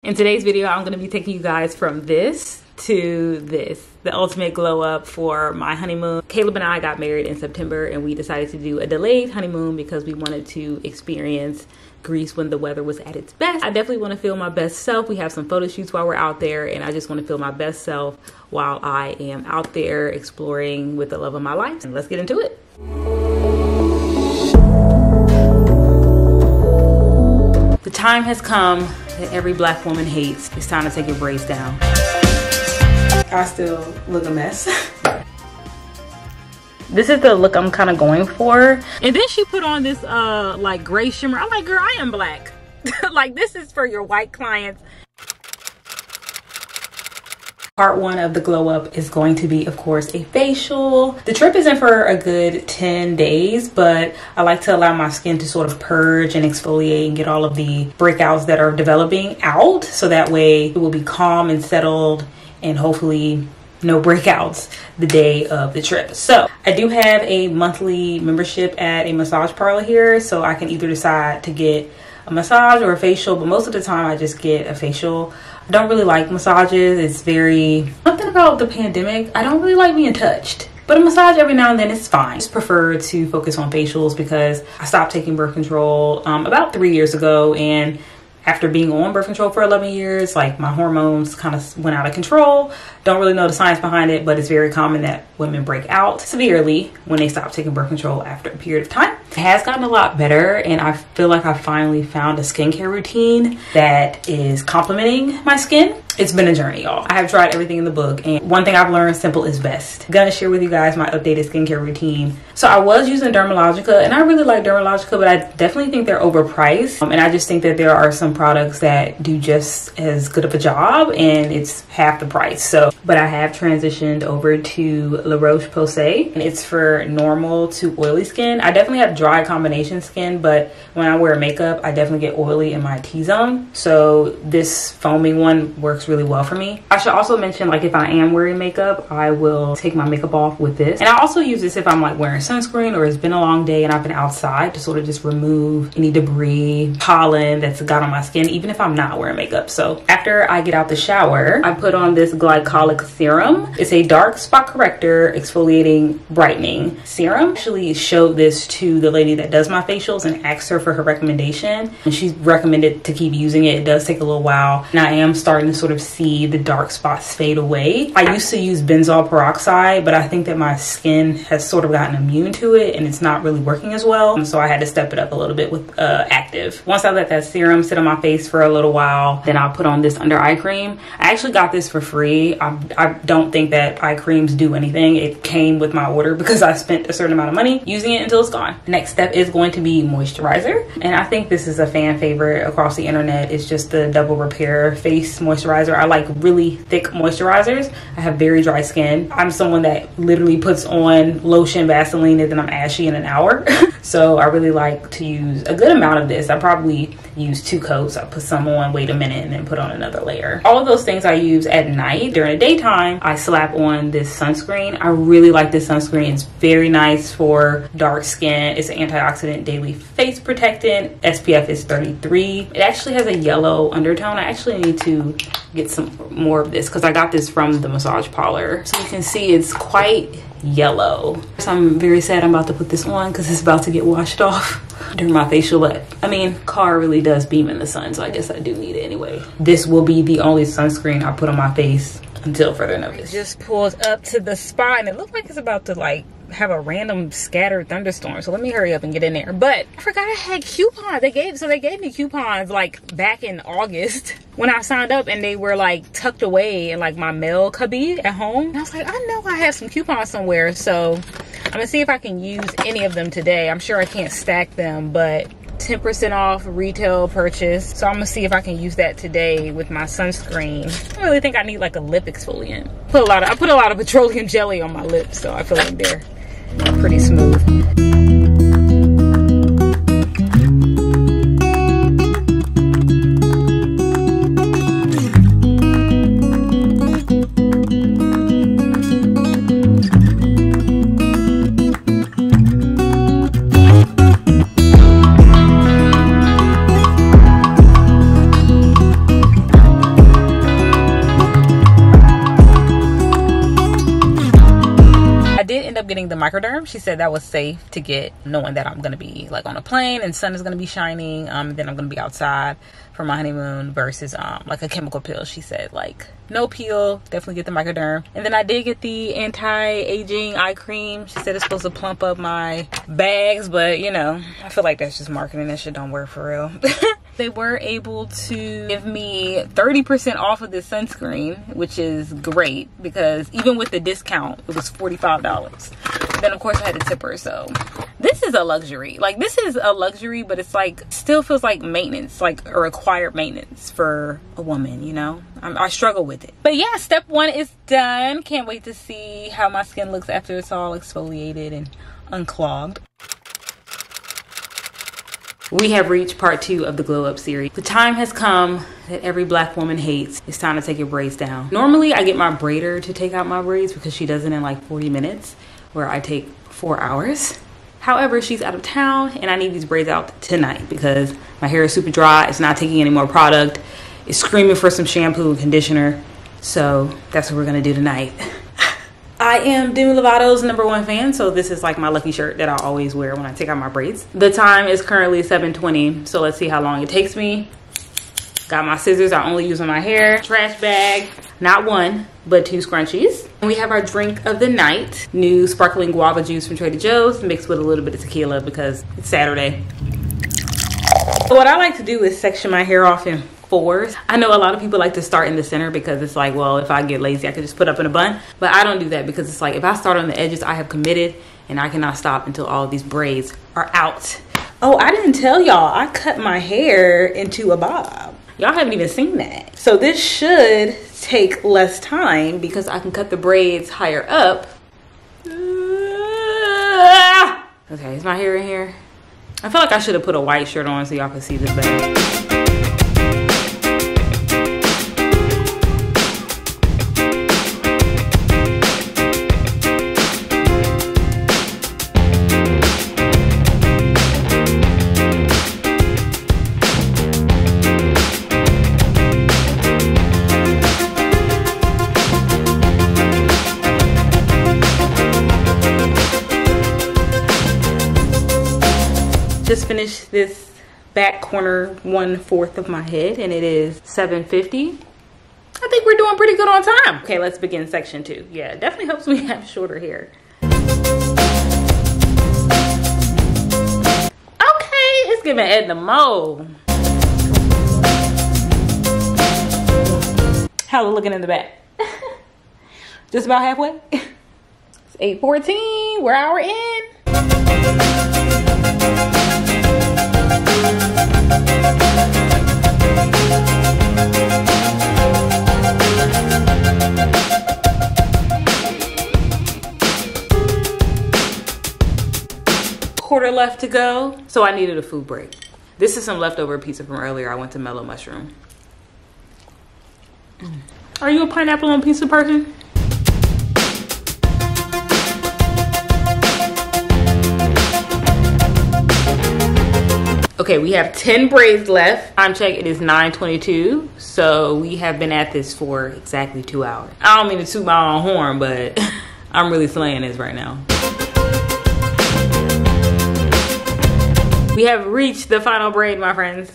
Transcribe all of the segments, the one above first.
In today's video, I'm going to be taking you guys from this to this, the ultimate glow up for my honeymoon. Caleb and I got married in September and we decided to do a delayed honeymoon because we wanted to experience Greece when the weather was at its best. I definitely want to feel my best self. We have some photo shoots while we're out there and I just want to feel my best self while I am out there exploring with the love of my life. And let's get into it. The time has come that every black woman hates. It's time to take your braids down. I still look a mess. This is the look I'm kind of going for. And then she put on this like gray shimmer. I'm like, girl, I am black. Like, this is for your white clients. Part one of the glow up is going to be, of course, a facial. The trip isn't for a good 10 days, but I like to allow my skin to sort of purge and exfoliate and get all of the breakouts that are developing out. So that way it will be calm and settled and hopefully no breakouts the day of the trip. So I do have a monthly membership at a massage parlor here. So I can either decide to get a massage or a facial, but most of the time I just get a facial. I don't really like massages. It's something about the pandemic. I don't really like being touched, but a massage every now and then is fine. I just prefer to focus on facials because I stopped taking birth control about 3 years ago, and after being on birth control for 11 years, like, my hormones kind of went out of control. Don't really know the science behind it, but it's very common that women break out severely when they stop taking birth control after a period of time. It has gotten a lot better, and I feel like I finally found a skincare routine that is complementing my skin. It's been a journey, y'all. I have tried everything in the book, and one thing I've learned, simple is best. I'm gonna share with you guys my updated skincare routine. So I was using Dermalogica, and I really like Dermalogica, but I definitely think they're overpriced. And I just think that there are some products that do just as good of a job, and it's half the price. So, but I have transitioned over to La Roche-Posay, and it's for normal to oily skin. I definitely have dry combination skin, but when I wear makeup, I definitely get oily in my T-zone. So this foaming one works really well for me. I should also mention, like, if I am wearing makeup, I will take my makeup off with this. And I also use this if I'm like wearing sunscreen or it's been a long day and I've been outside, to sort of just remove any debris, pollen that's got on my skin, even if I'm not wearing makeup. So after I get out the shower, I put on this glycolic serum. It's a dark spot corrector, exfoliating, brightening serum. I actually showed this to the lady that does my facials and asked her for her recommendation, and she recommended to keep using it. It does take a little while, and I am starting to sort of see the dark spots fade away. I used to use benzoyl peroxide, but I think that my skin has sort of gotten immune to it and it's not really working as well. So I had to step it up a little bit with active. Once I let that serum sit on my face for a little while, then I'll put on this under eye cream. I actually got this for free. I don't think that eye creams do anything. It came with my order because I spent a certain amount of money using it until it's gone. The next step is going to be moisturizer. And I think this is a fan favorite across the internet. It's just the Double Repair face moisturizer. I like really thick moisturizers. I have very dry skin. I'm someone that literally puts on lotion, Vaseline, and then I'm ashy in an hour. So I really like to use a good amount of this. I probably use 2 coats. I put some on, wait a minute, and then put on another layer. All of those things I use at night. During the daytime, I slap on this sunscreen. I really like this sunscreen. It's very nice for dark skin. It's an antioxidant daily face protectant. SPF is 33. It actually has a yellow undertone. I actually need to get some more of this because I got this from the massage parlor. So you can see it's quite yellow. So I'm very sad I'm about to put this on because it's about to get washed off during my facial, but I mean, car really does beam in the sun, so I guess I do need it anyway. This will be the only sunscreen I put on my face until further notice. It just pulls up to the spot and it looks like it's about to like have a random scattered thunderstorm, so let me hurry up and get in there. But I forgot I had coupons. They gave me coupons like back in August when I signed up, and they were like tucked away in like my mail cubby at home, and I was like, I know I have some coupons somewhere, so I'm gonna see if I can use any of them today. I'm sure I can't stack them, but 10% off retail purchase, so I'm gonna see if I can use that today with my sunscreen. I don't really think I need like a lip exfoliant. I put a lot of petroleum jelly on my lips, so I feel like they're pretty smooth. getting the microderm. She said that was safe to get, knowing that I'm gonna be like on a plane and sun is gonna be shining, then I'm gonna be outside for my honeymoon, versus like a chemical peel. She said like no peel, definitely get the microderm. And then I did get the anti-aging eye cream. She said it's supposed to plump up my bags, but you know, I feel like that's just marketing. That shit don't work for real. They were able to give me 30% off of this sunscreen, which is great because even with the discount, it was $45. Then of course I had to tip her, so this is a luxury. Like, this is a luxury, but it's like still feels like maintenance, like a required maintenance for a woman, you know. I struggle with it. But yeah, step 1 is done. Can't wait to see how my skin looks after it's all exfoliated and unclogged. We have reached part 2 of the glow up series. The time has come that every black woman hates. It's time to take your braids down. Normally I get my braider to take out my braids because she does it in like 40 minutes, where I take 4 hours. However, she's out of town and I need these braids out tonight because my hair is super dry. It's not taking any more product. It's screaming for some shampoo and conditioner. So that's what we're gonna do tonight. I am Demi Lovato's #1 fan, so this is like my lucky shirt that I always wear when I take out my braids. The time is currently 7:20, so let's see how long it takes me. Got my scissors I only use on my hair. Trash bag, not 1, but 2 scrunchies. And we have our drink of the night, new sparkling guava juice from Trader Joe's, mixed with a little bit of tequila because it's Saturday. What I like to do is section my hair off in 4s. I know a lot of people like to start in the center because it's like, well, if I get lazy, I could just put up in a bun. But I don't do that because it's like, if I start on the edges, I have committed and I cannot stop until all of these braids are out. Oh, I didn't tell y'all, I cut my hair into a bob. Y'all haven't even seen that. So this should take less time because I can cut the braids higher up. Okay, is my hair in here? I feel like I should have put a white shirt on so y'all could see this better. Just finished this back corner 1/4 of my head and it is 7:50. I think we're doing pretty good on time. Okay, let's begin section 2. Yeah, it definitely helps me have shorter hair. Okay, it's giving Edna Mode. How's it looking in the back? Just about halfway. It's 8:14, we're an hour in. Quarter left to go, so I needed a food break. This is some leftover pizza from earlier. I went to Mellow Mushroom. Are you a pineapple on pizza person? Okay, we have 10 braids left. Time check, it is 9:22. So we have been at this for exactly 2 hours. I don't mean to toot my own horn, but I'm really slaying this right now. We have reached the final braid, my friends.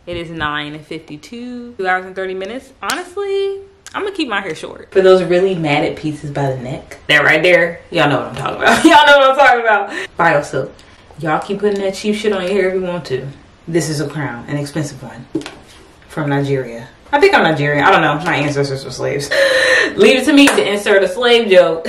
It is 9:52, 2 hours and 30 minutes. Honestly, I'm gonna keep my hair short. For those really matted pieces by the neck, that right there, y'all know what I'm talking about. Y'all know what I'm talking about. Bio silk. Y'all keep putting that cheap shit on your hair if you want to. This is a crown, an expensive one from Nigeria. I think I'm Nigerian. I don't know. My ancestors were slaves. Leave it to me to insert a slave joke.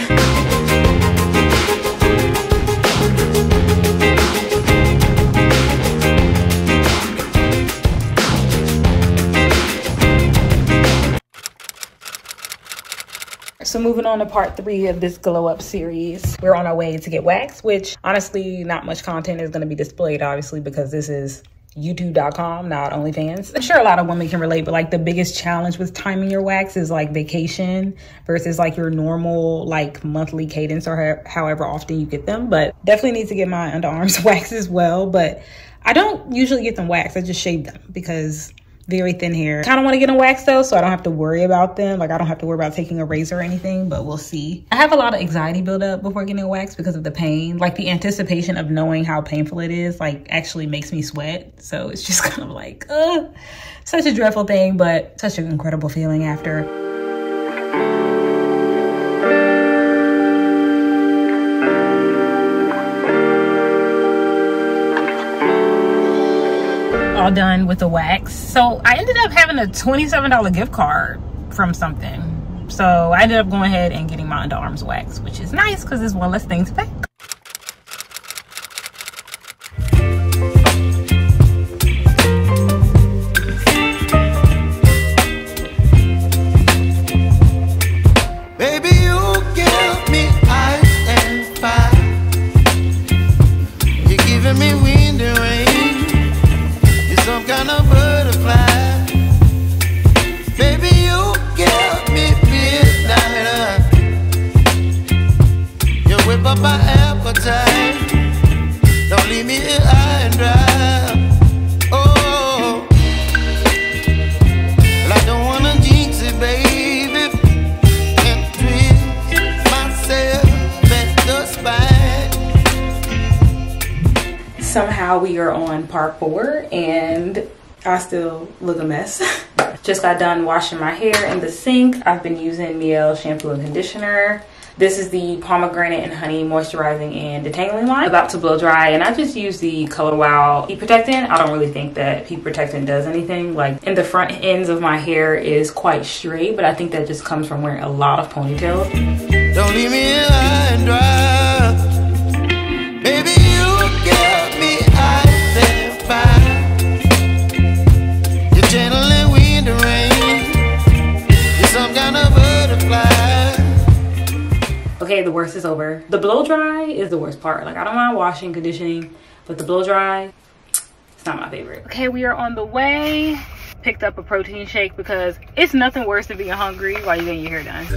So moving on to part 3 of this glow up series. We're on our way to get waxed, which honestly, not much content is going to be displayed, obviously, because this is youtube.com, not OnlyFans. I'm sure a lot of women can relate, but like the biggest challenge with timing your wax is like vacation versus like your normal like monthly cadence or however often you get them. But definitely need to get my underarms waxed as well. But I don't usually get them waxed. I just shave them because very thin hair. Kind of want to get them waxed though, so I don't have to worry about them. Like I don't have to worry about taking a razor or anything, but we'll see. I have a lot of anxiety build up before getting waxed because of the pain. Like the anticipation of knowing how painful it is, like actually makes me sweat. So it's just kind of like, such a dreadful thing, but such an incredible feeling after. All done with the wax. So I ended up having a $27 gift card from something. So I ended up going ahead and getting my underarms waxed, which is nice because it's one less thing to pay. Baby, you give me ice and fire. You're giving me wind and rain. Some kind of butterfly. Baby, you give me midnight. You whip up my appetite. Don't leave me here high and dry. Oh, well, I don't wanna jinx it, baby, and twist myself at the spine. Somehow we are on part 4 and I still look a mess. Just got done washing my hair in the sink. I've been using Mielle shampoo and conditioner. This is the pomegranate and honey moisturizing and detangling line. About to blow dry, and I just use the Color Wow heat protectant. I don't really think that heat protectant does anything. Like, in the front ends of my hair is quite straight, but I think that just comes from wearing a lot of ponytails. Don't leave me here high and dry. Baby, you give me ice and fire. You're channeling wind and rain. You're some kind of butterfly. Okay, the worst is over. The blow dry is the worst part. Like, I don't mind washing, conditioning, but the blow dry, it's not my favorite. Okay, we are on the way. Picked up a protein shake because it's nothing worse than being hungry while you're getting your hair done.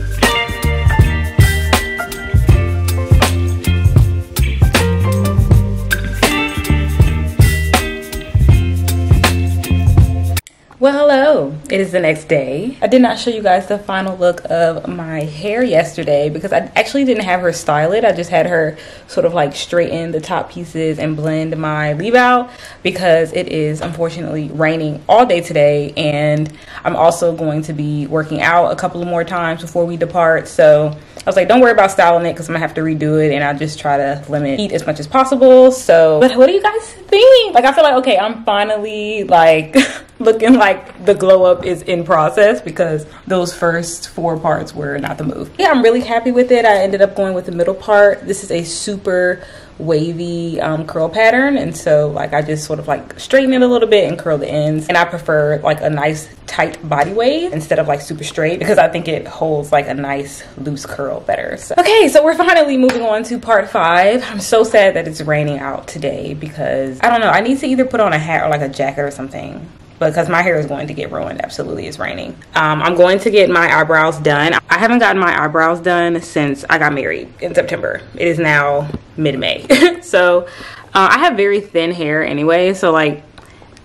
Well, hello, it is the next day. I did not show you guys the final look of my hair yesterday because I actually didn't have her style it. I just had her sort of like straighten the top pieces and blend my leave out because it is unfortunately raining all day today, and I'm also going to be working out a couple of more times before we depart. So I was like, don't worry about styling it because I'm gonna have to redo it, and I'll just try to limit heat as much as possible. So, but what do you guys think? Like, I feel like, okay, I'm finally like looking like the glow up is in process because those first 4 parts were not the move. Yeah, I'm really happy with it. I ended up going with the middle part. This is a super wavy curl pattern, and so like I just sort of like straighten it a little bit and curl the ends, and I prefer like a nice tight body wave instead of like super straight because I think it holds like a nice loose curl better. So, okay, so we're finally moving on to part 5. I'm so sad that it's raining out today because I don't know, I need to either put on a hat or like a jacket or something because my hair is going to get ruined. Absolutely, it's raining. I'm going to get my eyebrows done. I haven't gotten my eyebrows done since I got married in September. It is now mid-May. So I have very thin hair anyway, so like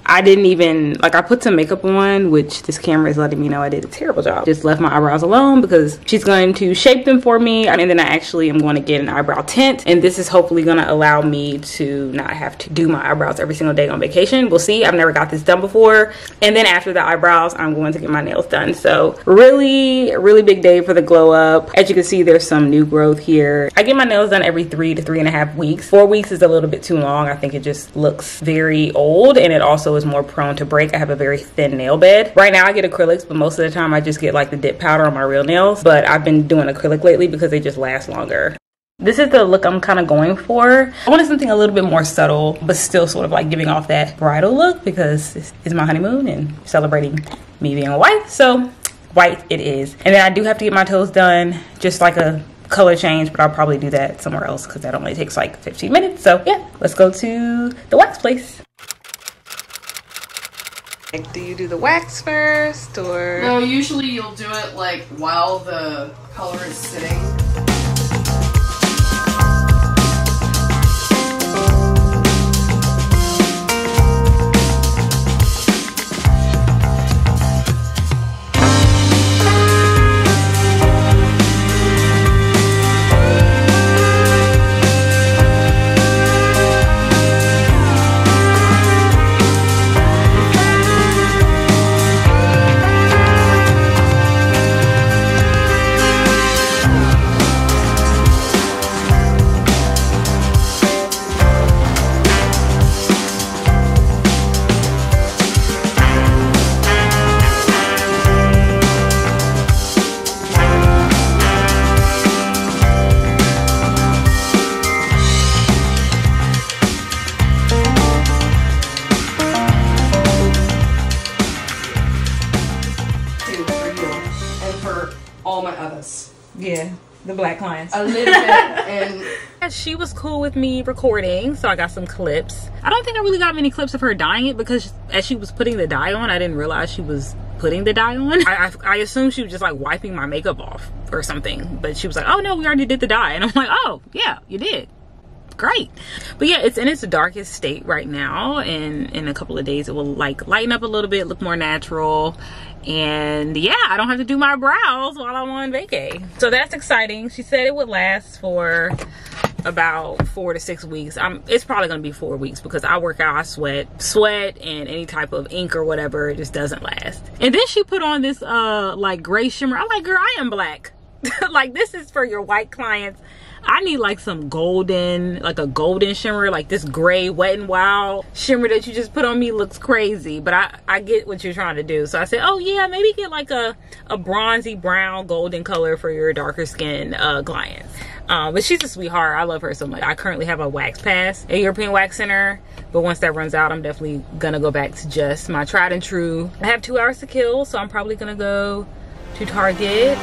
I didn't even, like, I put some makeup on, which this camera is letting me know I did a terrible job. Just left my eyebrows alone because she's going to shape them for me, and then I actually am going to get an eyebrow tint, and this is hopefully going to allow me to not have to do my eyebrows every single day on vacation. We'll see. I've never got this done before. And then after the eyebrows, I'm going to get my nails done. So really big day for the glow up. As you can see, there's some new growth here. I get my nails done every 3 to 3.5 weeks. 4 weeks is a little bit too long. I think it just looks very old, and it also is more prone to break. I have a very thin nail bed. Right now I get acrylics, but most of the time I just get like the dip powder on my real nails, but I've been doing acrylic lately because they just last longer. This is the look I'm kind of going for. I wanted something a little bit more subtle, but still sort of like giving off that bridal look because this is my honeymoon and celebrating me being a wife. So white it is. And then I do have to get my toes done, just like a color change, but I'll probably do that somewhere else because that only takes like 15 minutes. So yeah, let's go to the wax place. Like, do you do the wax first or? No, usually you'll do it like while the color is sitting. Yeah, the black clients. A little bit, and she was cool with me recording, so I got some clips. I don't think I really got many clips of her dyeing it because as she was putting the dye on, I didn't realize she was putting the dye on. I assumed she was just like wiping my makeup off or something, but she was like, oh no, we already did the dye. And I'm like, oh yeah, you did. Great. But yeah, it's in its darkest state right now, and in a couple of days it will like lighten up a little bit, look more natural. And yeah, I don't have to do my brows while I'm on vacay, so that's exciting. She said it would last for about 4 to 6 weeks. It's probably gonna be 4 weeks because I work out, I sweat, and any type of ink or whatever, it just doesn't last. And then she put on this like gray shimmer. I'm like, girl, I am black. Like, this is for your white clients. I need like some golden, like a golden shimmer, like this gray Wet n Wild shimmer that you just put on me looks crazy, but I get what you're trying to do. So I said, oh yeah, maybe get like a bronzy brown golden color for your darker skin clients. But she's a sweetheart. I love her so much. I currently have a wax pass at European Wax Center, but once that runs out, I'm definitely gonna go back to just my tried and true. I have 2 hours to kill, so I'm probably gonna go to Target.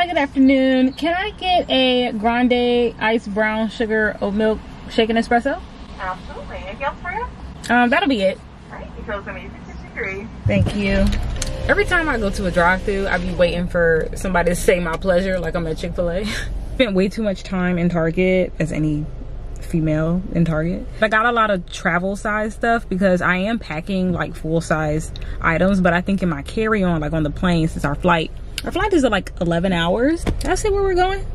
Good afternoon. Can I get a grande iced brown sugar oat milk shaken espresso? Absolutely. Anything else for you? That'll be it. All right. You feel amazing. 63. Thank you. Every time I go to a drive-thru, I be waiting for somebody to say my pleasure like I'm at Chick-fil-A. Spent way too much time in Target, as any female in Target. I got a lot of travel size stuff because I am packing like full-size items, but I think in my carry-on, like on the plane, since our flight is like 11 hours. Did I say where we're going?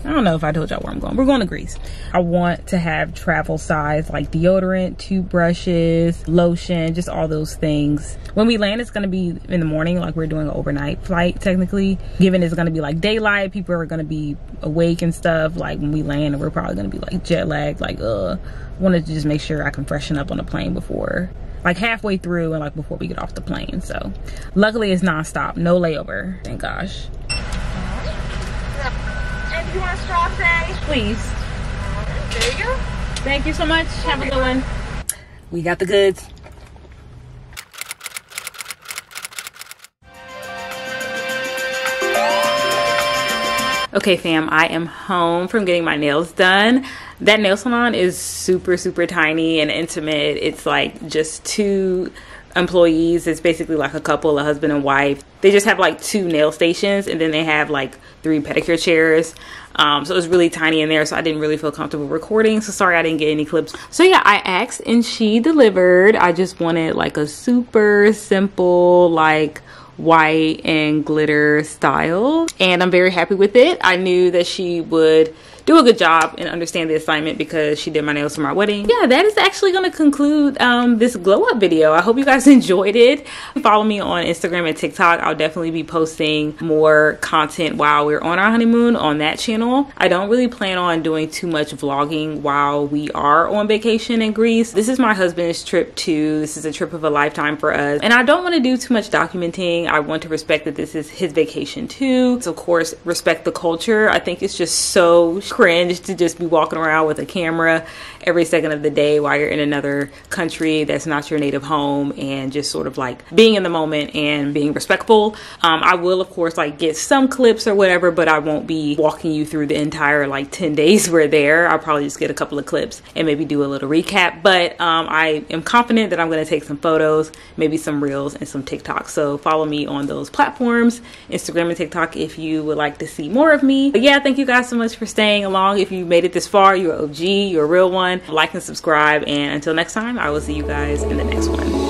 I don't know if I told y'all where I'm going. We're going to Greece. I want to have travel size like deodorant, toothbrushes, lotion, just all those things. When we land, it's going to be in the morning, like we're doing an overnight flight technically. Given it's going to be like daylight, people are going to be awake and stuff. Like when we land, and we're probably going to be like jet lagged. Like, wanted to just make sure I can freshen up on the plane before, like halfway through and like before we get off the plane. So luckily it's non-stop, no layover, thank gosh. And do you want a straw today? Please. There you go. Thank you so much. Have a good one. We got the goods. Okay fam, I am home from getting my nails done. That nail salon is super tiny and intimate. It's like just 2 employees. It's basically like a couple, a husband and wife. They just have like 2 nail stations, and then they have like 3 pedicure chairs. So it was really tiny in there, so I didn't really feel comfortable recording. So sorry I didn't get any clips. So yeah, I asked and she delivered. I just wanted like a super simple, like white and glitter style, and I'm very happy with it. I knew that she would do a good job and understand the assignment because she did my nails for my wedding. Yeah, that is actually going to conclude this glow up video. I hope you guys enjoyed it. Follow me on Instagram and TikTok. I'll definitely be posting more content while we're on our honeymoon on that channel. I don't really plan on doing too much vlogging while we are on vacation in Greece. This is my husband's trip too. This is a trip of a lifetime for us, and I don't want to do too much documenting. I want to respect that this is his vacation too. So of course, respect the culture. I think it's just so cringe to just be walking around with a camera every second of the day while you're in another country that's not your native home, and just sort of like being in the moment and being respectful. I will of course like get some clips or whatever, but I won't be walking you through the entire like 10 days we're there. I'll probably just get a couple of clips and maybe do a little recap, but I am confident that I'm going to take some photos, maybe some reels and some TikToks. So follow me on those platforms, Instagram and TikTok, if you would like to see more of me. But yeah, thank you guys so much for staying along. If you made it this far, you're OG, you're a real one. Like and subscribe, and until next time, I will see you guys in the next one.